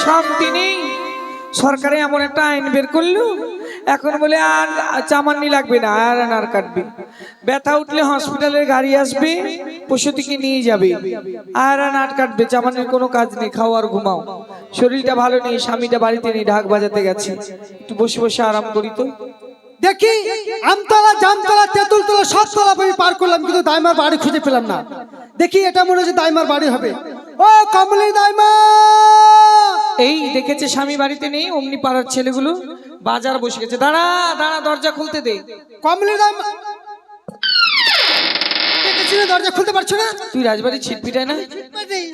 শান্তি নেই। সরকারে এমন একটা আইন বের করলো, এখন বলে আর চামান্নি লাগবে না, আর কাটবে। ব্যথা উঠলে হসপিটালের গাড়ি আসবে, পশুটিকে নিয়ে যাবে, আর নাট কাটবে। চামান্নির কোনো কাজ নেই, খাও আর ঘুমাও। শরীরটা ভালো নেই, স্বামীটা বাড়িতে নেই, ঢাক বাজাতে গেছে, একটু বসে বসে আরাম করি তো। দেখি আমতলা, জামতলা, তেঁতুলতলা সব তলা আমি পার করলাম, কিন্তু দাইমার বাড়ি খুঁজে পেলাম না। দেখি এটা মনে হচ্ছে দাইমার বাড়ি হবে। ও কমলি দাইমা! এই দেখেছে স্বামী বাড়িতে নেই, অমনি পাড়ার ছেলেগুলো বাজার বসে গেছে। দাঁড়া দাঁড়া, দরজা খুলতে দে। কমলি দাইমা দেখেছি না, দরজা খুলতে পারছো না? তুই রাজবাড়ি ছিটপিটায় না?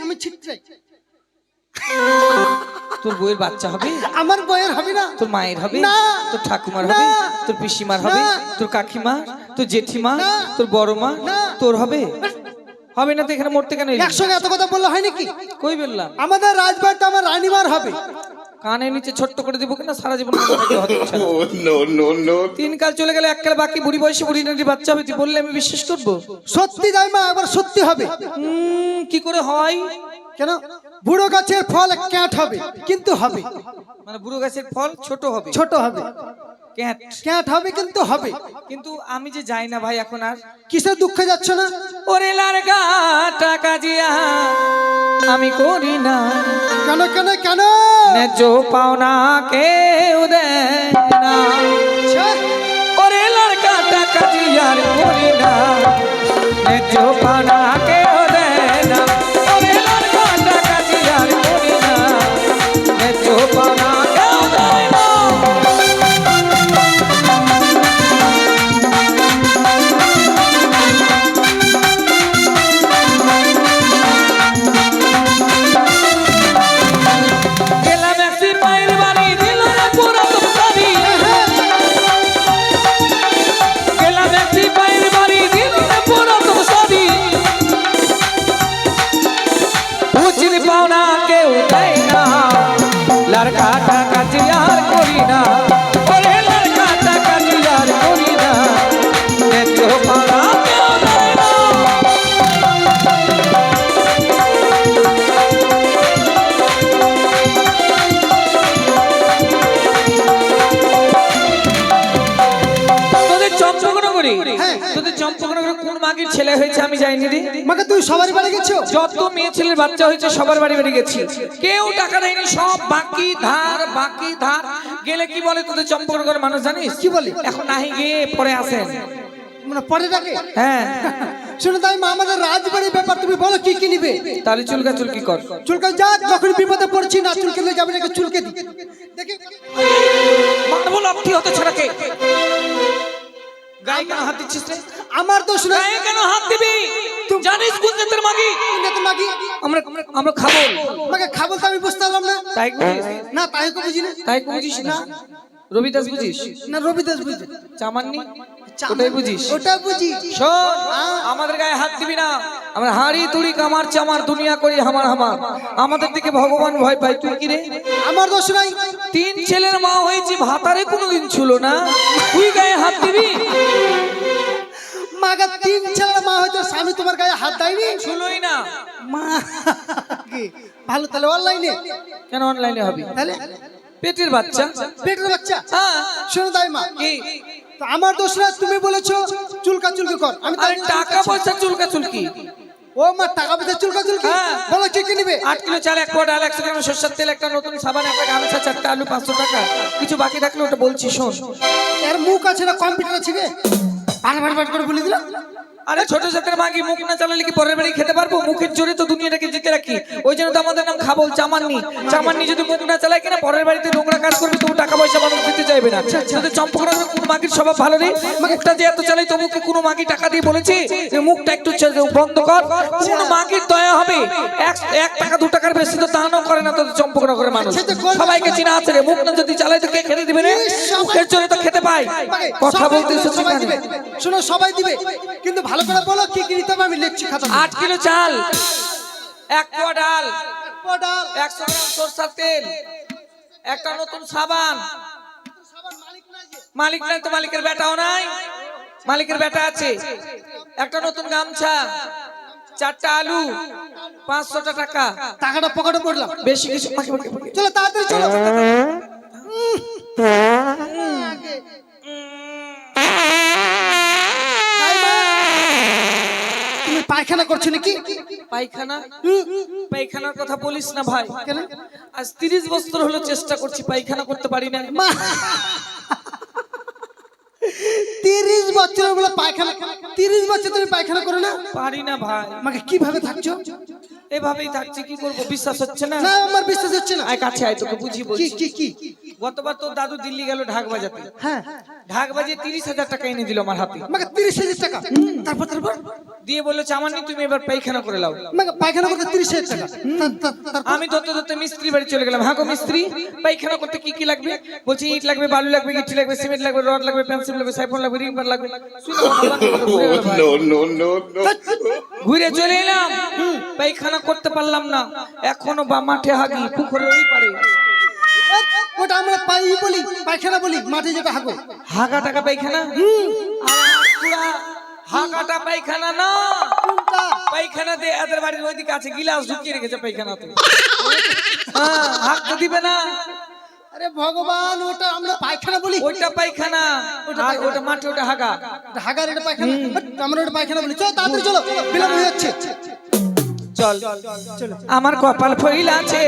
আমি ছিটছাই। তোর বউয়ের বাচ্চা হবে? আমার বইয়ের হবে না। তোর মায়ের হবে? না। তোর ঠাকুমার হবে? তোর পিসিমার হবে? তোর কাকিমা, তোর জেঠিমা, তোর বড় মা, তোর হবে? হবে না তো এখানে মরতে কেন এলি? একসঙ্গে এত কথা বললে হয় নাকি? কই বললাম? আমাদের রাজবাড়িটা আমার রানীমার হবে। কানে নিচে ছোট্ট করে দেবো কিনা, সারা জীবন তিন কাল চলে গেলে এক কাল বাকি, বুড়ি বয়সে বুড়ি নারীর বাচ্চা হবে, তুই বললে আমি বিশ্বাস করবো? সত্যি দাইমা, আবার সত্যি হবে। কি করে হয়? কেন? বুড়ো গাছের ফল ক্যাট হবে, কিন্তু হবে। মানে বুড়ো গাছের ফল ছোট হবে? ছোট হবে। ক্যাট ক্যাট হবে, কিন্তু হবে। কিন্তু আমি যে যাই না ভাই এখন আর। কিসের দুঃখে যাচ্ছ না? ওরে লারগা টাকা জিয়া আমি করি না, কেন কেন কেন? ন্যায্য পাওনা কেউ দেয় না। ওরে লারগা টাকা জিয়ার করি না, ন্যায্য পাওনা কেউ দেয় না। ওরে লারগা টাকা জিয়ার করি না, ন্যায্য পাওনা কেউ দেয় না। लड़का टाका जियार करी ना, ओरे लड़का टाका जियार करी ना, न्याয্য पाना केउ देय ना। তোদের চম্পকনগরে, তোদের চম্পকনগরে কোন মাগির ছেলে হয়েছে আমি জানি রে। মাকে তুই সবার বাড়ি গেছো? যত মেয়ে ছেলের বাচ্চা হয়েছে সবার বাড়ি বাড়ি গেছি, কেউ টাকা দেয়নি, সব বাকি ধার বাকি ধার। গেলে কি বলে তোদের চম্পকনগরের মানুষ জানিস কি বলে? এখন নাহি গিয়ে পরে আসেন, মানে পরে ডাকে? হ্যাঁ। শুনে তাই মা, আমাদের রাজবাড়ির ব্যাপার, তুমি বলো কি কি নিবে? তাহলে চুলকা চুলকি কর। চুলকা যা, যখন বিপদে পড়ছি না চুলকে নিয়ে যাবে নাকি? চুলকে দি দেখি। মারবো লাঠি হতে ছাড়াকে। গায়ে কেন হাত দিচ্ছিস রে? আমার দোষ না। গায়ে কেন হাত দিবি? তুই জানিস কোন জাতের মাগি? কোন জাতের মাগি? আমরা আমরা খাবো। মাকে খাবো তো আমি বুঝতে পারলাম না। তাই বুঝিস? না তাই তো বুঝি না। তাই বুঝিস না? রবিদাস বুঝিস? না রবিদাস বুঝি। চামান্নি ওটাই বুঝিস? ওটা বুঝি। শোন, আমাদের গায়ে হাত দিবি না। আমরা হাড়ি তুড়ি কামার চামার দুনিয়া করি হামার হামার। আমাদের দিকে ভগবান ভয় পায়। তুই কি রে? আমার দোষ নাই। তিন ছেলের মা হয়েছি, ভাতারে কোনোদিন ছিল না, তুই গায়ে হাত দিবি? মাকে তিন ছেলের মা হয়তো, স্বামী তোমার গায়ে হাত দেয়নি? ছুলোই না মা কি ভালো? তাহলে অনলাইনে? কেন অনলাইনে হবে? তাহলে পেটের বাচ্চা। পেটের বাচ্চা? হ্যাঁ। শোনো তাই মা, কি আমার দোষ না। তুমি বলেছো চুলকা চুলকি কর, আমি তাই টাকা পয়সা চুলকা চুলকি। ও মা টাকা পয়সা চুলকা চুলকি? হ্যাঁ। বলো কি কি নিবে? 8 কিলো চাল, 1 পোয়া ডাল, 100 গ্রাম সরষের তেল, একটা নতুন সাবান, একটা গামছা, 4টা আলু, 500 টাকা। কিছু বাকি থাকলে ওটা বলছি শোন। এর মুখ আছে না কম্পিউটার আছে গে? ভাট করে বলে দিলাম। আরে ছোট জাতের মাগি, মুখ না চালালে কি পরের বাড়ি খেতে পারবো? মুখের জোরে তো দুনিয়াটাকে জিতে রাখি। ওই জন্য তো আমাদের নাম খাবল চামান্নি। চামান্নি যদি মুখ না চালায় কিনা পরের বাড়িতে নোংরা কাজ করবে, তবু টাকা পয়সা মানুষ দিতে চাইবে না। তোদের চম্পকনগরের কোন মাগির স্বভাব ভালো রে? মুখটা যে এত চালাই, তবু কি কোনো মাগি টাকা দিয়ে বলেছে যে মুখটা একটু বন্ধ কর? কোন মাগির দয়া হবে? 1 টাকা 2 টাকার বেশি তো দানও করে না তোদের চম্পকনগরের মানুষ। সবাইকে চিনা আছে রে, মুখ না যদি চালাই তো কে খেতে দিবে রে? মুখের জোরে তো খেতে পাই। কথা বলতে সবাই দিবে। শোনো সবাই দিবে, কিন্তু ভালো করে বলো কি কি নিতে হবে, আমি লিখছি খাতা। 8 কিলো চাল, 1 পোয়া ডাল, 100 গ্রাম সরষের তেল, একটা নতুন সাবান। মালিক নাই তো, মালিকের বেটাও নাই। মালিকের বেটা আছে। একটা নতুন গামছা, 4টা আলু, 500টা টাকা। টাকাটা পকেটে পড়লাম। বেশি কিছু মাকে মাকে মাকে। চলো তাড়াতাড়ি চলো। দাইমা, তুমি পায়খানা করছো নাকি? পায়খানা? পায়খানার কথা বলিস না ভাই। কেন? আজ 30 বছর হলো চেষ্টা করছি, পায়খানা করতে পারি না। মা, 30 বছর বলে পায়খানা, 30 বছর তুমি পায়খানা করো না? পারি না ভাই। আমাকে কিভাবে থাকছো? এভাবেই থাকছি, কি করব, বিশ্বাস হচ্ছে না। না আমার বিশ্বাস হচ্ছে না। আয় কাছে আয়, তোকে বুঝি কি বলছি। কি কি? গতবার তোর দাদু দিল্লি গেল ঢাক বাজাতে। হ্যাঁ, ঢাক বাজিয়ে 30,000 টাকা এনে দিল আমার হাতে। আমাকে 30,000 টাকা। তারপর তারপর দিয়ে বললো চামান্নি তুমি এবার পায়খানা করে লাও। আমাকে পায়খানা করতে 30,000 টাকা। তারপর আমি ধরতে ধরতে মিস্ত্রি বাড়ি চলে গেলাম। হ্যাঁ গো মিস্ত্রি, পায়খানা করতে কি কি লাগবে? বলছি ইট লাগবে, বালু লাগবে, গিটি লাগবে, সিমেন্ট লাগবে, রড লাগবে, পেন্সিল লাগবে, সাইফন লাগবে, রিং বার লাগবে। শুনে আমার মাথা ঘুরে গেল ভাই। ঘুরে চলে এলাম, পায়খানা করতে পারলাম না। এখনো বা মাঠে হাগি, পুকুরে ওই পারে। ওটা আমরা পাই বলি, পায়খানা বলি, মাঠে যেটা হাগো। হাগা টাকা পায়খানা? পুরা হাগাটা পায়খানা না, কোনটা? পায়খানা দিয়ে এদের বাড়ির ওইদিকে আছে, গিলাস ঢুকিয়ে রেখেছে পায়খানাতে। হ্যাঁ, হাগ তো দিবে না। আরে ভগবান, ওটা আমরা পায়খানা বলি। ওইটা পায়খানা, আর ওটা মাঠে, ওটা হাগা। ওটা হাগার, এটা পায়খানা। আমরা ওটা পায়খানা বলি। চলো তাড়াতাড়ি চলো, বিলম্ব হয়ে যাচ্ছে। চল চল। আমার কপাল ফইল আছে,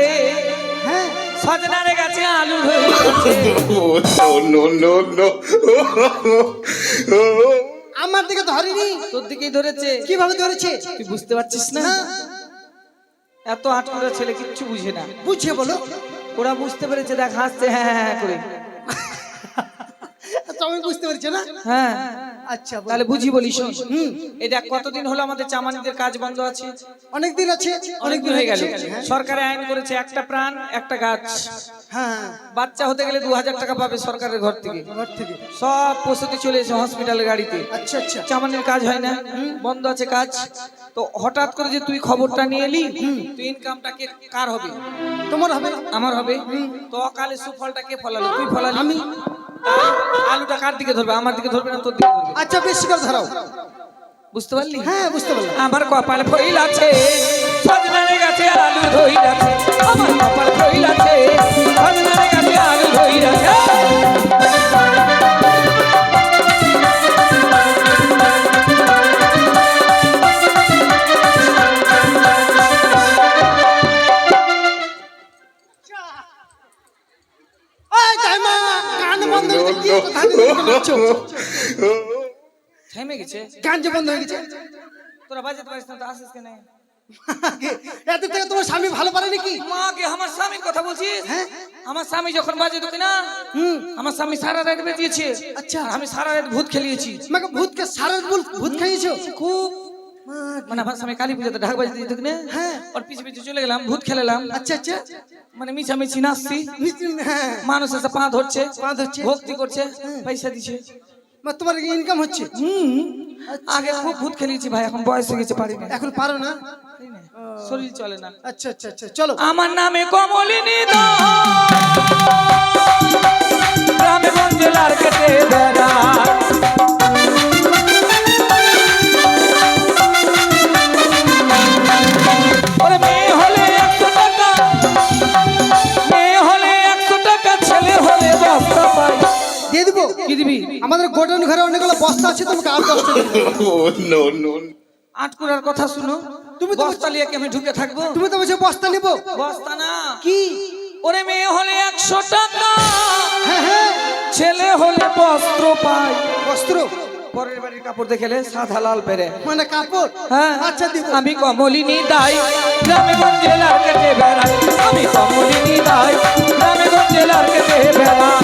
হ্যাঁ, সজনার গাছে আলু ধরেছে। আমার দিকে ধরেনি, তোর দিকেই ধরেছে। কিভাবে ধরেছে? তুই বুঝতে পারছিস না? না, এত আটকুড়া ছেলে কিচ্ছু বুঝে না। বুঝিয়ে বলো। ওরা বুঝতে পেরেছে, দেখ হাসছে হ্যাঁ হ্যাঁ করে। আচ্ছা, আমি বুঝতে পারছি না। হ্যাঁ, আচ্ছা বলো। তাহলে বুঝি বলি শোন। এটা কতদিন হলো আমাদের চামানিদের কাজ বন্ধ আছে? অনেক দিন আছে, অনেকদিন হয়ে গেল। সরকারে আইন করেছে একটা প্রাণ একটা গাছ। হ্যাঁ, বাচ্চা হতে গেলে 2000 টাকা পাবে সরকারের ঘর থেকে। ঘর থেকে। সব প্রস্তুতি চলে এসে হসপিটালের গাড়িতে। আচ্ছা আচ্ছা। চামানির কাজ হয় না, বন্ধ আছে কাজ। তো হঠাৎ করে যে তুই খবরটা নিয়ে এলি, তুই ইনকামটা কে কার হবে? তোমার হবে। আমার হবে। তো অকালে সুফলটা কে ফলালো? তুই ফলালি। আমি। তাই আলুটা কার দিকে ধরবে? আমার দিকে ধরবে না তোর দিকে ধরবে? আচ্ছা, বেশি করে ধরাও। বুঝতে পারলি? হ্যাঁ, বুঝতে পারলাম। আমার কপাল ফইল আছে, সজনার গাছে আলু ধইর আছে। আমার কপাল ফইল আছে, সজনার গাছে আলু ধইর আছে। এই দাইমা, গান বন্ধ হয়ে গেছে। কি কথা বলছো? থেমে গেছে। গান যে বন্ধ হয়ে গেছে। তোরা বাজাতে পারিস না তো আসিস কেন? এত থেকে তোমার স্বামী ভালো পারে নাকি? মাকে আমার স্বামীর কথা বলছিস? হ্যাঁ। আমার স্বামী যখন বাজে তোকে না, আমার স্বামী সারা রাত বেরিয়েছে। আচ্ছা। আমি সারা রাত ভূত খেলিয়েছি। আমাকে ভূতকে সারা বল, ভূত খাইয়েছো খুব। মানে আমার স্বামী কালী পুজোতে ঢাক বাজাতে যেত না, হ্যাঁ। ওর পিছে পিছে চলে গেলাম, ভূত খেলালাম। আচ্ছা আচ্ছা। মানে মিছামিছি নাচছি, হ্যাঁ, মানুষ এসে পা ধরছে, পা ধরছে। ভক্তি করছে, পয়সা দিচ্ছে। মা, তোমার ইনকাম হচ্ছে? আগে খুব ভূত খেলিয়েছি ভাই, এখন বয়স হয়ে গেছে, পারি না। এখন পারো না? শরীর চলে না। আচ্ছা আচ্ছা আচ্ছা, চলো। আমার নামে কমলিনী দাস, গ্রামে গঞ্জে লার কেটে বেড়ায়। ওরে মেয়ে হলে 100 টাকা, মেয়ে হলে 100 টাকা, ছেলে হলে 10 টাকা। দিয়ে দিব। কি দিবি? আমাদের গোডাউন ঘরে অনেকগুলো বস্তা আছে, তোমাকে আর 10টা দেব। আটকুরার কথা শুনো। তুমি তো বস্তা লিয়ে কি আমি ঢুকে থাকবো? তুমি তো বলছো বস্তা নিব। বস্তা না। কি? ওরে মেয়ে হলে 100 টাকা, হ্যাঁ হ্যাঁ, ছেলে হলে বস্ত্র পাই। বস্ত্র পরের বাড়ির কাপড় দেখলে সাদা লাল পেরে। মানে কাপড়? হ্যাঁ, আচ্ছা দিব। আমি কমলিনী দাই, গ্রামে গঞ্জে লার কেটে বেড়াই। আমি কমলিনী দাই, গ্রামে গঞ্জে লার কেটে বেড়াই।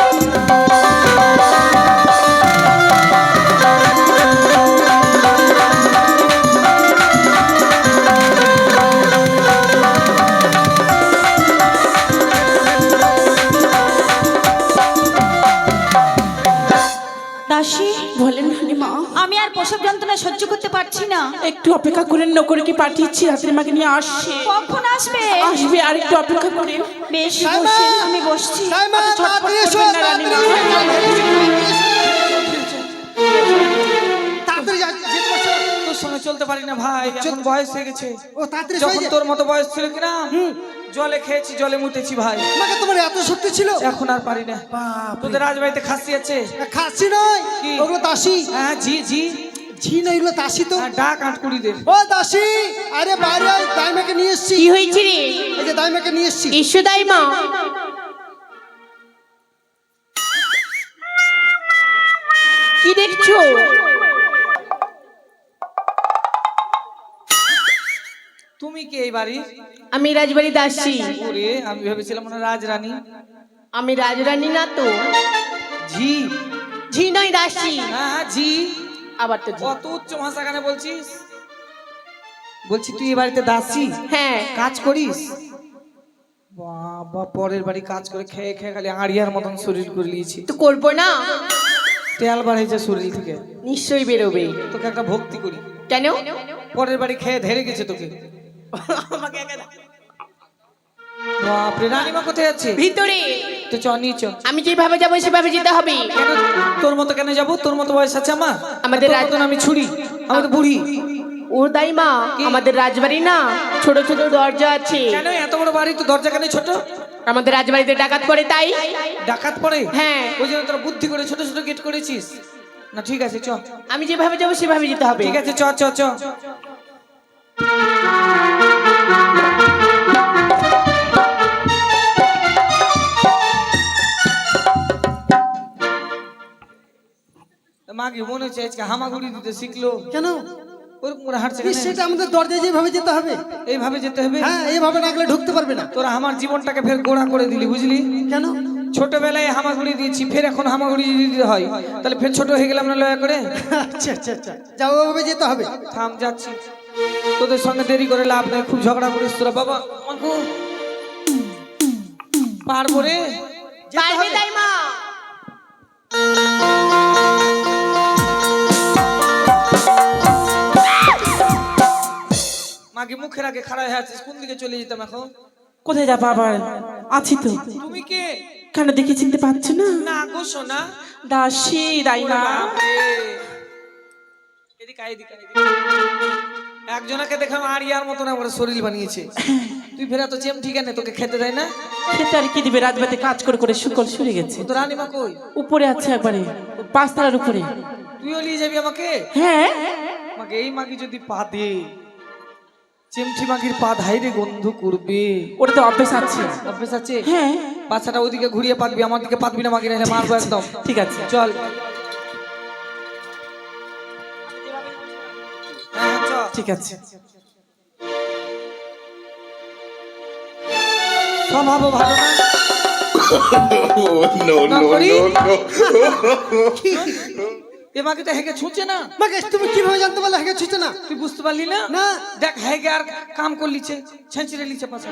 দাসী, বলেন হালিমা, আমি আর প্রসব যন্ত্রণা সহ্য করতে পারছি না। একটু অপেক্ষা করেন, নকরকে পাঠিয়েছি, রাতের মাকে নিয়ে আসছে। কখন আসবে? আসবে, আর একটু অপেক্ষা করেন। বেশ, সাইমা! বসেন, আমি বসছি। দাইমা, এত ছটফট তাড়াতাড়ি এসো, করবেন না, রানীমা। তাড়াতাড়ি যা, যেতে পারছো না। তোর সঙ্গে চলতে পারি না ভাই, এখন বয়স হয়ে গেছে। ও তাড়াতাড়ি যখন শুয়ে যা। তোর মতো বয়স ছিল কিনা জলে খেয়েছি, জলে মুতেছি ভাই, আমাকে তোমার এত শক্তি ছিল? এখন আর পারি না। তোদের রাজবাড়িতে খাসি আছে? খাসি নয়, কি? ওগুলো দাসী। হ্যাঁ জি জি, ঝি না, এগুলো দাসী তো। হ্যাঁ, ডাক আটকুড়িদের। ও দাসী, আরে বাইরে আয়, দাইমাকে নিয়ে এসছি। কি হয়েছে রে? এই যে দাইমাকে নিয়ে এসছি। এসো দাইমা। কি দেখছো? তুমি কে এই বাড়ি? আমি রাজবাড়ি দাসী। ওরে, আমি ভেবেছিলাম মনে হয় রাজরানী। আমি রাজরানী না তো। ঝি? ঝি নয়, দাসী। হ্যাঁ ঝি। আবার তো ঝি। কত উচ্চ ভাষা কেন বলছিস? বলছি তুই এই বাড়িতে দাসী, হ্যাঁ। কাজ করিস? বাবা, পরের বাড়ি কাজ করে খেয়ে খেয়ে খালি আড়িয়ার মতন শরীর করে নিয়েছি। তো করবো না? তেল বাড়াইছে শরীর থেকে। নিশ্চয়ই বেরোবে। তোকে একটা ভক্তি করি। কেন? পরের বাড়ি খেয়ে ধেরে গেছে তোকে। বাপরে, রানীমা কোথায় আছে? ভিতরে। তো চ নিয়ে চ। আমি যেভাবে যাবো সেভাবে যেতে হবে। কেন তোর মতো কেন যাবো? তোর মতো বয়স আছে আমার? আমাদের তোর মতন আমি ছুরি, আমি তো বুড়ি। ও দাইমা, আমাদের রাজবাড়ি না ছোট ছোট দরজা আছে। কেন এত বড় বাড়ি, তো দরজা কেন ছোট? আমাদের রাজবাড়িতে ডাকাত পড়ে তাই। ডাকাত পড়ে? হ্যাঁ। ওই জন্য তোরা বুদ্ধি করে ছোট ছোট গেট করেছিস না? ঠিক আছে চ। আমি যেভাবে যাবো সেভাবে যেতে হবে। ঠিক আছে চ চ চ। মাকে মনে হচ্ছে আজকে হামাগুড়ি দিতে শিখলো। কেন? ওরকম করে হাঁটছে ইস, কেন? সেটা আমাদের দরজায় যেভাবে যেতে হবে। এইভাবে যেতে হবে? হ্যাঁ, এইভাবে না গেলে ঢুকতে পারবে না। তোরা আমার জীবনটাকে ফের গোড়া করে দিলি, বুঝলি? কেন? ছোটবেলায় হামাগুড়ি দিয়েছি, ফের এখন হামাগুড়ি দিতে হয়, তাহলে ফের ছোট হয়ে গেলাম না লয়া করে? আচ্ছা আচ্ছা আচ্ছা, যাও, ওভাবে যেতে হবে। থাম, যাচ্ছি। তোদের সঙ্গে দেরি করে লাভ নেই, খুব ঝগড়া করিস তোরা। বাবা আমাকে পারবো রে? পারবে দাইমা। মাকে মুখের আগে খাড়া হয়ে আছিস, কোন দিকে চলে যেতাম এখন? কোথায় যাবো আবার? আছি তো। তুমি কে? কেন দেখে চিনতে পারছো না? না গো সোনা। দাসী দাইমা। এদিকে আয়, এদিকে আয়, এদিকে আয়। একজনকে দেখলাম আড়িয়ার মতন আমার শরীর বানিয়েছে। তুই ফেরা তো চেম ঠিক আছে, তোকে খেতে দেয় না? খেতে আর কি দিবে? রাজবাড়িতে কাজ করে করে শুকল সরে গেছে। তো রানীমা কই? উপরে আছে একবারে, 5 তলার উপরে। তুইও নিয়ে যাবি আমাকে? হ্যাঁ। আমাকে এই মাগি যদি পা দে, চেমটি মাগির পা ধাইরে গন্ধ করবে। ওটা তো অভ্যেস আছে। অভ্যেস আছে? হ্যাঁ। বাচ্চাটা ওদিকে ঘুরিয়ে পাতবি, আমার দিকে পাতবি না, মাগি নাহলে মারবো একদম। ঠিক আছে, চল। হ্যাঁ চল। ঠিক আছে। স্বভাব ভালো না? Oh, no, no, Nobody? no, no. এ মাকে তো হেগে ছুঁচে না। মাকে তুমি কিভাবে জানতে পারলে হেগে ছুটছে না? তুই বুঝতে পারলি না? না। দেখ হেগে আর কাম করলিছে, ছেঁচড়ে লিছে পাশে।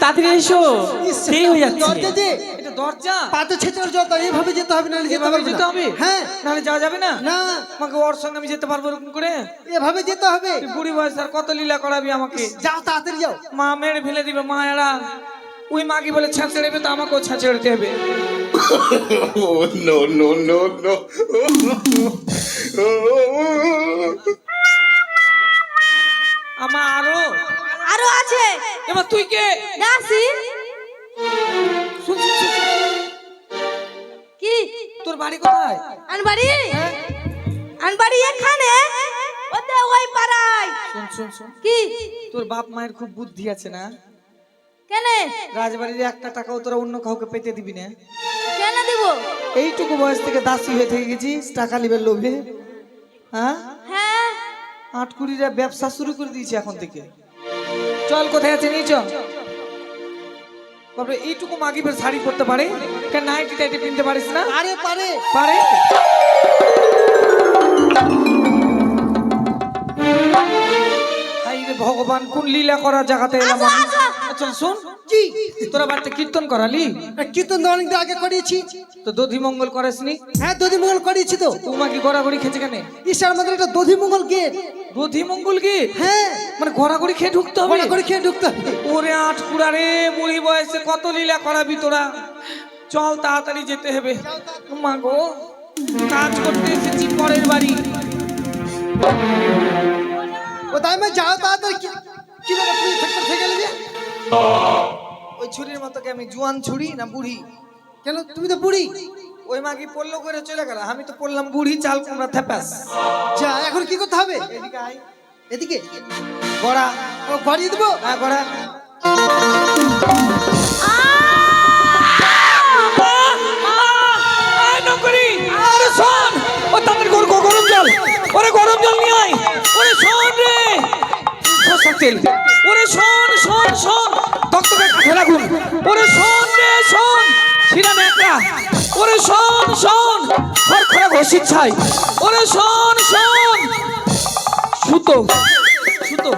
তাড়াতাড়ি এসো, ইস, দেরি হয়ে যাচ্ছে। দরজা যে এটা দরজা, পাতে ছেচড় জল, এইভাবে যেতে হবে, না যেতে এভাবে পারবে যেতে না। হবে? হ্যাঁ। নাহলে যাওয়া যাবে না। না, আমাকে ওর সঙ্গে আমি যেতে পারবো এরকম করে? এভাবে যেতে হবে। তুই বুড়ি বয়স আর কত লীলা করাবি আমাকে? যাও, তাড়াতাড়ি যাও। মা মেরে ফেলে দিবে মায়েরা। ওই মাগি বলে ছাঁচড়ে দেবে, তো আমাকেও ছাঁচড়ে দিতে হবে। Oh, no, no, no, no. আমার আরো আরো আছে। এবার তুই কে? দাসী। শুন, শুন, শুন, শুন। কি? তোর বাড়ি কোথায়? আনবাড়ি? আনবাড়ি এখানে, ওতে ওই পাড়ায়। শুন শুন শুন, কি? তোর বাপ মায়ের খুব বুদ্ধি আছে না? কেন? রাজবাড়ির একটা টাকাও তোরা অন্য কাউকে পেতে দিবি না। কেন দিব? এইটুকু বয়স থেকে দাসী হয়ে থেকে গেছিস টাকা লিবের লোভে। হ্যাঁ, হ্যাঁ। আটকুড়িরা ব্যবসা শুরু করে দিয়েছে এখন থেকে। চল, কোথায় আছে নিয়ে চল। বাপরে, এইটুকু মাগি ফের শাড়ি পরতে পারে? কেন নাইটি টাইটি কিনতে পারিস না? আরে পারে। পারে। হাই রে ভগবান, কোন লীলা করা জায়গাতে এলাম আমি। আচ্ছা শোন, জি, তোরা বাড়িতে কীর্তন করালি? কীর্তন তো অনেকদিন আগে করিয়েছি। তো দধি মঙ্গল করেসনি? হ্যাঁ, দধি মঙ্গল করিয়েছি তো। তোমা কি গড়াগড়ি খেয়েছে কেন? ঈশ্বর আমাদের একটা দধি মঙ্গল গেট। দধি মঙ্গল কি? হ্যাঁ, মানে গড়াগড়ি খেয়ে ঢুকতে হবে? মনে করে খেয়ে ঢুকতে হবে। ওরে আটকুড়া রে, বুড়ি বয়সে কত লীলা করাবি তোরা। চল, তাড়াতাড়ি যেতে হবে। মা গো, কাজ করতে এসেছি পরের বাড়ি। ও দাইমা যাও তাড়াতাড়ি কি ব্যাপার তুমি থেকে গেলে যে ওই ছুরির মতো কি আমি জুয়ান ছুরি না বুড়ি? কেন তুমি তো বুড়ি ওই মাগি পড়লো করে চলে গেল, আমি তো পড়লাম বুড়ি চাল কুমড়া থেপাস। যা এখন কি করতে হবে এদিকে আয়, এদিকে গড়া। ও গড়িয়ে দেবো হ্যাঁ গড়া। আরে শোন, ও তাদের গরম জল, ওরে গরম জল নিয়ে আয়। ওরে শোন রে, সরষের তেল। ওরে শোন শোন শোন, তক্তকে কাঠে লাগুন। ওরে শোন রে শোন, শিরা ন্যাকড়া। ওরে শোন শোন, খড়খড়া ঘষির ছাই। ওরে শোন শোন, সুতো সুতো।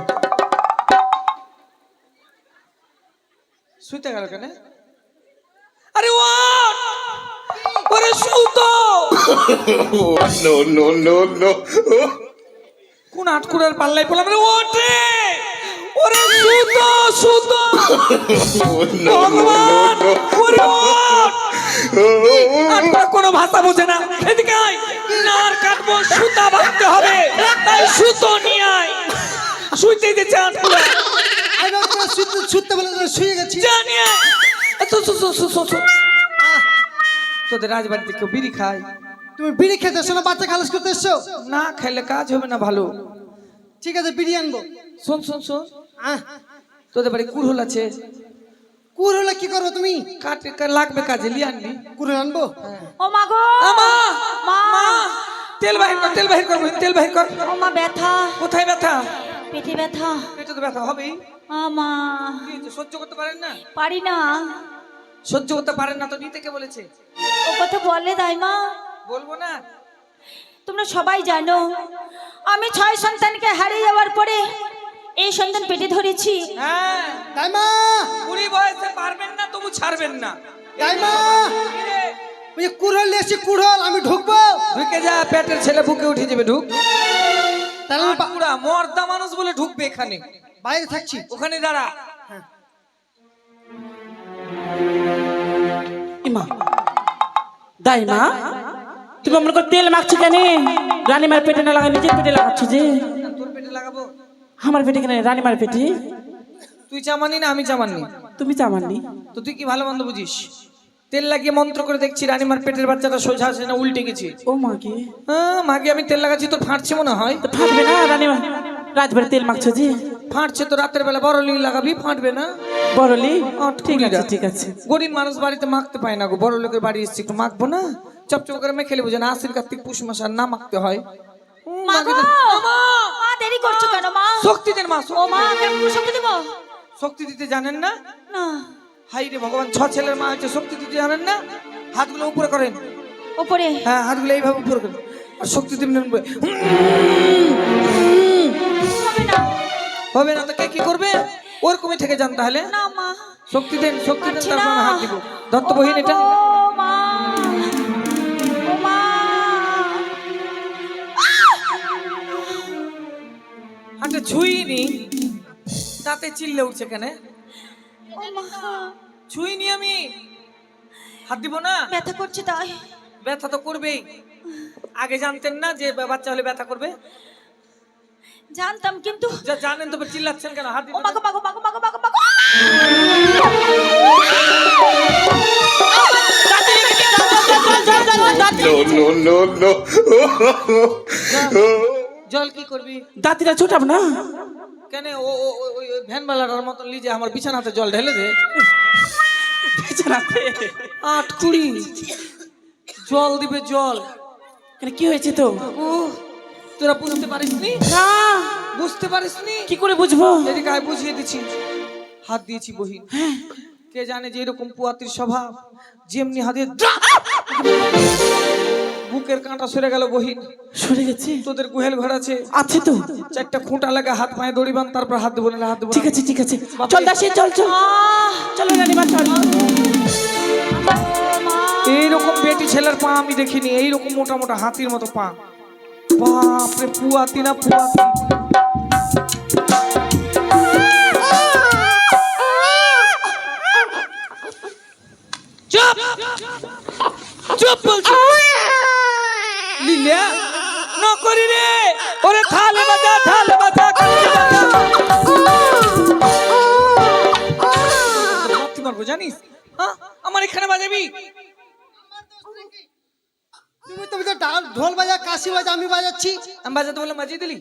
শুইতে গেল কেন? আরে ওঠ, ওরে সুতো। No, no, no, no. কোন আটকুড়ার পাল্লাই পড়লাম রে? ওঠে, ওরে সুতো সুতো। No, ভগবান, no, ওরে ওঠ। no. আটকুড়া কোনো ভাষা বোঝে না। এদিকে আয়, নার কাটবো, সুতা বাঁধতে হবে, তাই সুতো নিয়ে আয়। শুইতে দিচ্ছে আটকুড়া। আইবা শুতে বলে শুয়ে গেছি জানি তোদের রাজবাড়িতে কেউ বিড়ি খায়? তুমি বিড়ি খেতে এসো না বাচ্চা খালাস করতে এসছো না খাইলে কাজ হবে না ভালো। ঠিক আছে বিড়ি আনবো শোন শোন শোন, আহ, তোদের বাড়ি কুড়হল আছে? কুর হলে কি করবো তুমি কাটে লাগবে কাজে, লিয়ে আনবি। কুর আনবো ও মা গো, আমা, মা। মা, তেল বাহির কর, তেল বাহির কর, তেল বাহির কর। ও মা ব্যথা, কোথায় ব্যথা? পেটে ব্যথা। পেটে তো ব্যথা হবেই। আমা কি হয়েছে, সহ্য করতে পারেন না? পারি না। সহ্য করতে পারেন না তো নিতে কে বলেছে? ও কথা বললে দাইমা, বলবো না? তোমরা সবাই জানো আমি 6 সন্তানকে হারিয়ে যাওয়ার পরে এই সন্তান পেটে ধরেছি। হ্যাঁ, দাইমা বুড়ি বয়সে পারবেন না, তবু ছাড়বেন না। দাইমা কি রে? ওই যে কুড়হল এসে কুড়হল আমি ঢুকবো ঢুকে যা, পেটের ছেলে বুকে উঠে যাবে, ঢুক। তাহলে আমি পুরা মর্দা মানুষ বলে ঢুকবে এখানে, বাইরে থাকছি ওখানে দাঁড়া। ইমা দাইমা, তুমি আমার করে তেল মাখছো কেন? রানীমার পেটে না লাগা নিজের পেটে লাগাচ্ছ যে। তোর পেটে লাগাবো? আমার পেটে কেন? রানীমার পেটে। তুই চামানি না আমি চামানি? তুমি চামাননি তো তুই কি ভালো মন্দ বুঝিস? তেল লাগিয়ে মন্ত্র করে দেখছি রানীমার পেটের বাচ্চাটা সোজা আসে না উল্টে গেছে। ও মাকে, হ্যাঁ মাকে আমি তেল লাগাচ্ছি, তোর ফাটছে মনে হয়? তো ফাটবে না? রানীমা রাতভরে তেল মাখছো যে। ফাটছে তো রাতের বেলা বড়লি লাগাবি, ফাটবে না। বড়লি, ঠিক কুড়িটা। আছে ঠিক আছে। গরিব মানুষ বাড়িতে মাখতে পায় না গো, বড় লোকের বাড়ি এসছি একটু মাখবো না, চপচপ করে মেখে নেবো যেন আশ্বিন কার্তিক পুষ মাস আর না মাখতে হয়। মা গো, মা দেরি করছো কেন মা? শক্তি দেন মা, ও মা কেমন শক্তি দেব? শক্তি দিতে জানেন না? না, হাই রে ভগবান, 6 ছেলের মা হচ্ছে, শক্তি দিতে জানেন না? হাতগুলো উপরে করেন। উপরে হ্যাঁ হাতগুলো এইভাবে উপরে করেন, আর শক্তি দিবেন। হবে না। হবে না তো কে কি করবে? ওরকমই থেকে যান তাহলে। না মা, শক্তি দেন, শক্তি দেন, পারছি তারপর না। আমি হাত দিব। দত্ত বহিন এটা। ও মা, ও মা। হাতে ছুঁইনি, তাতে চিল্লে উঠছে কেন? ও মা, ছুঁইনি আমি, হাত দিব না? ব্যথা করছে তাই। ব্যথা তো করবেই। আগে জানতেন না যে বাচ্চা হলে ব্যথা করবে? জানতাম কিন্তু যা জানেন তবে চিল্লাচ্ছেন কেন? হাত ও দিবেন মা না? গো, মা গো, মা গো, মা গো, মা গো, মা গো। No, no, no, no. জল কি করবি? দাঁতিটা ছোটাব না? কেন ওই ভ্যানওয়ালার মতন লিজে আমার বিছানাতে জল ঢেলে দে। বিছানাতে? 8 কুড়ি জল দিবে জল। কেন কি হয়েছে তো? ও তোরা বুঝতে পারিসনি? না, বুঝতে পারিসনি? কি করে বুঝবো? এদিকে আয়, বুঝিয়ে দিচ্ছি। হাত দিয়েছি বহিন, কে জানে যে এরকম পুয়াতির স্বভাব, যেমনি হাতে বুকের কাঁটা সরে গেল বহিন। সরে গেছে? তোদের গুহেল ঘর আছে, আছে তো। 4টা খুঁটা লাগা, হাত পায়ে দড়ি বাঁধ, তারপর হাত দেবো না, হাত দেবো না। ঠিক আছে ঠিক আছে, চল দাসী চল চল, চলো রানীমা চল। এইরকম বেটি ছেলের পা আমি দেখিনি, এইরকম মোটা মোটা হাতির মতো পা। বাপরে, পুয়াতি না পুয়াতি। চুপ চুপ বলছি। লিলিয়া নকরি রে, ওরে থালে বাজা জানিস? হ্যাঁ, আমার এখানে বাজাবি? তুমি তুমি তো ঢোল বাজা, কাশি বাজা, আমি বাজাচ্ছি। আমি বাজাতে বললাম বাজিয়ে দিলি?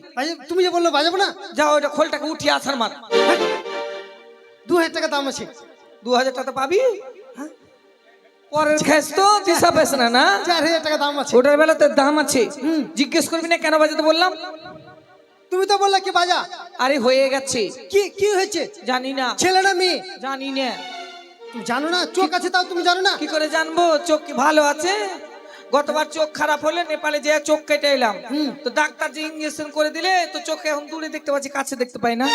তুমি যে বললো বাজাবো না। যাও ওটা খোলটাকে উঠিয়ে আছার মার। 2000 টাকা দাম আছে। 2000 টাকা পাবি? পরের খেস তো দিশা পেস না না? 4000 টাকা দাম আছে। ওটার বেলাতে দাম আছে। জিজ্ঞেস করবি না কেন বাজাতে বললাম? তুমি তো বললে কি বাজা। আরে হয়ে গেছে। কি কি হয়েছে? জানি না। ছেলে না মেয়ে? জানি না। তুমি জানো না? চোখ আছে তাও তুমি জানো না? কি করে জানবো? চোখ কি ভালো আছে? গতবার চোখ খারাপ হলে নেপালে যে চোখ কেটে এলাম, তো ডাক্তার যে ইঞ্জেকশন করে দিলে তো চোখে এখন দূরে দেখতে পাচ্ছি, কাছে দেখতে পাই না।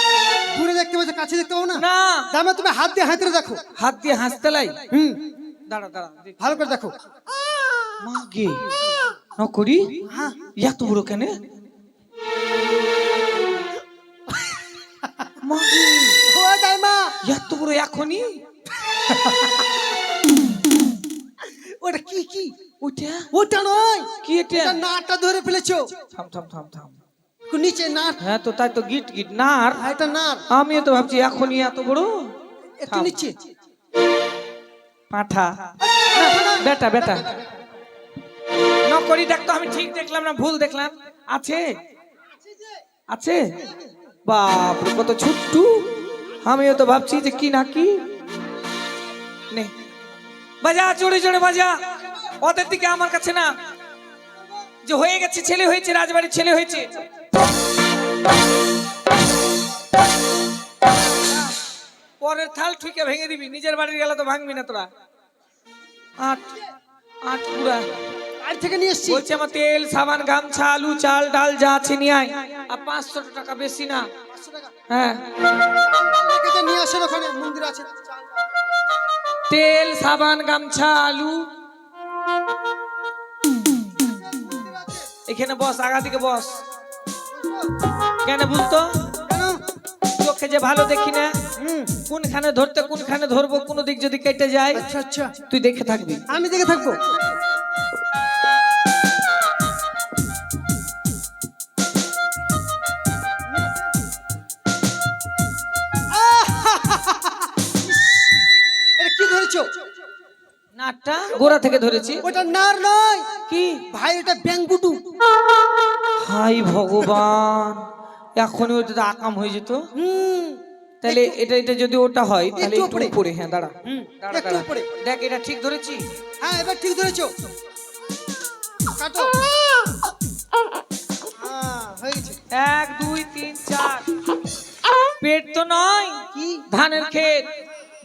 দূরে দেখতে পাচ্ছ, কাছে দেখতে পাও না? না, দামে তুমি হাত দিয়ে হাতে দেখো। হাত দিয়ে হাসতে লাই। দাঁড়া দাঁড়া, ভালো করে দেখো। মাগে নকরি এত বড় কেন? মাগে ও দাইমা, এত বড় এখনই? ওটা কি কি? ওটা ওটা নয়। কি? এটা এটা নাটটা ধরে ফেলেছো। থাম থাম থাম থাম। নিচে নাট। হ্যাঁ তো তাই তো, গিট গিট নার। এটা নাট। আমিও তো ভাবছি এখনই এত বড়। একটু নিচে। পাঠা বেটা বেটা নকরি। দেখ তো, আমি ঠিক দেখলাম না ভুল দেখলাম? আছে আছে। বাপ রে, কত ছোট্ট। আমিও তো ভাবছি যে কি না কি। নে বাজা, জোরে জোরে বাজা। ওদের দিকে, আমার কাছে না। যে হয়ে গেছে, ছেলে হয়েছে, রাজবাড়ির ছেলে হয়েছে। পরের থাল ঠুকে ভেঙে দিবি, নিজের বাড়ির গেলে তো ভাঙবি না তোরা। আট আট পুরা বাড়ি থেকে নিয়ে এসছি। বলছে আমার তেল, সাবান, গামছা, আলু, চাল, ডাল যা আছে নিয়ে আয়। আর 500 টাকা, বেশি না। হ্যাঁ, রেখে নিয়ে আসেন, ওখানে মন্দির আছে। তেল, সাবান, গামছা, আলু। এখানে বস, আগা দিকে বস। কেন বলতো? কেন? চোখে যে ভালো দেখি না, কোনখানে ধরতে কোনখানে ধরবো, কোন দিক যদি কেটে যায় আচ্ছা আচ্ছা, তুই দেখে থাকবি। আমি দেখে থাকবো। এটা কি ধরেছো? নাটটা গোড়া থেকে ধরেছি। ওটা নার নয়। কি ভাই, এটা ব্যাঙ্গুটু। হাই ভগবান, এখনই ওটা তো আকাম হয়ে যেত। তাহলে এটা এটা যদি ওটা হয় তাহলে একটু একটু উপরে। উপরে। হ্যাঁ দাঁড়া দাঁড়া একটু দাঁড়া। উপরে। দেখ এটা ঠিক ধরেছি? হ্যাঁ, এবার ঠিক ধরেছো। কাটো। হয়ে গেছে। 1 2 3 4। পেট তো নয়, কি? ধানের ক্ষেত।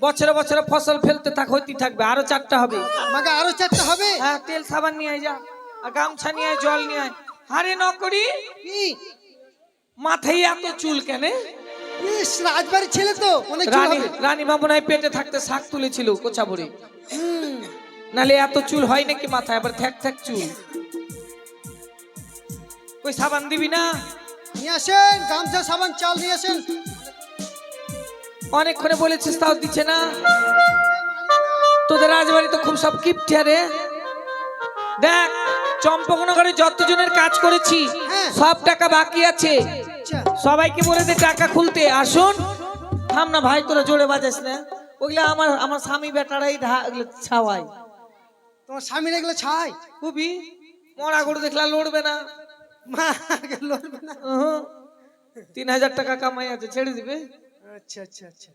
বছরে বছরে ফসল ফেলতে হইতেই থাকবে। আরো 4টা হবে। আমাকে আরো 4টা হবে। হ্যাঁ, তেল সাবান নিয়ে আয় যা, আর গামছা নিয়ে আয়, জল নিয়ে আয়। আরে নকরি, কি? মাথায় এত চুল কেন? ইস, রাজবাড়ির ছেলে তো অনেক চুল রানী হবে। রানী বাবুনাই পেটে থাকতে শাক তুলেছিল কোচা ভরে। নালে এত চুল হয় নাকি মাথায়? আবার থ্যাক থ্যাক চুল। কই সাবান দিবি না? নিয়ে আসেন, গামছা, সাবান, চাল নিয়ে আসেন। অনেকক্ষণে বলেছিস তাও দিচ্ছে না। তোদের রাজবাড়ি তো খুব সব কিপটে রে। দেখ, চম্পকনগরে যতজনের কাজ করেছি হ্যাঁ। সব টাকা বাকি আছে। আচ্ছা, সবাইকে বলে দে টাকা খুলতে। আসুন। থাম না ভাই, তোরা জোরে বাজাস না। ওগুলা আমার আমার স্বামী বেটারাই ছাওয়াই। তোমার স্বামী এগুলো ছাই। খুবই মরা গরু দেখলা লড়বে না। মা লড়বে না। 3000 টাকা কামাই আছে, ছেড়ে দিবে। আচ্ছা আচ্ছা আচ্ছা।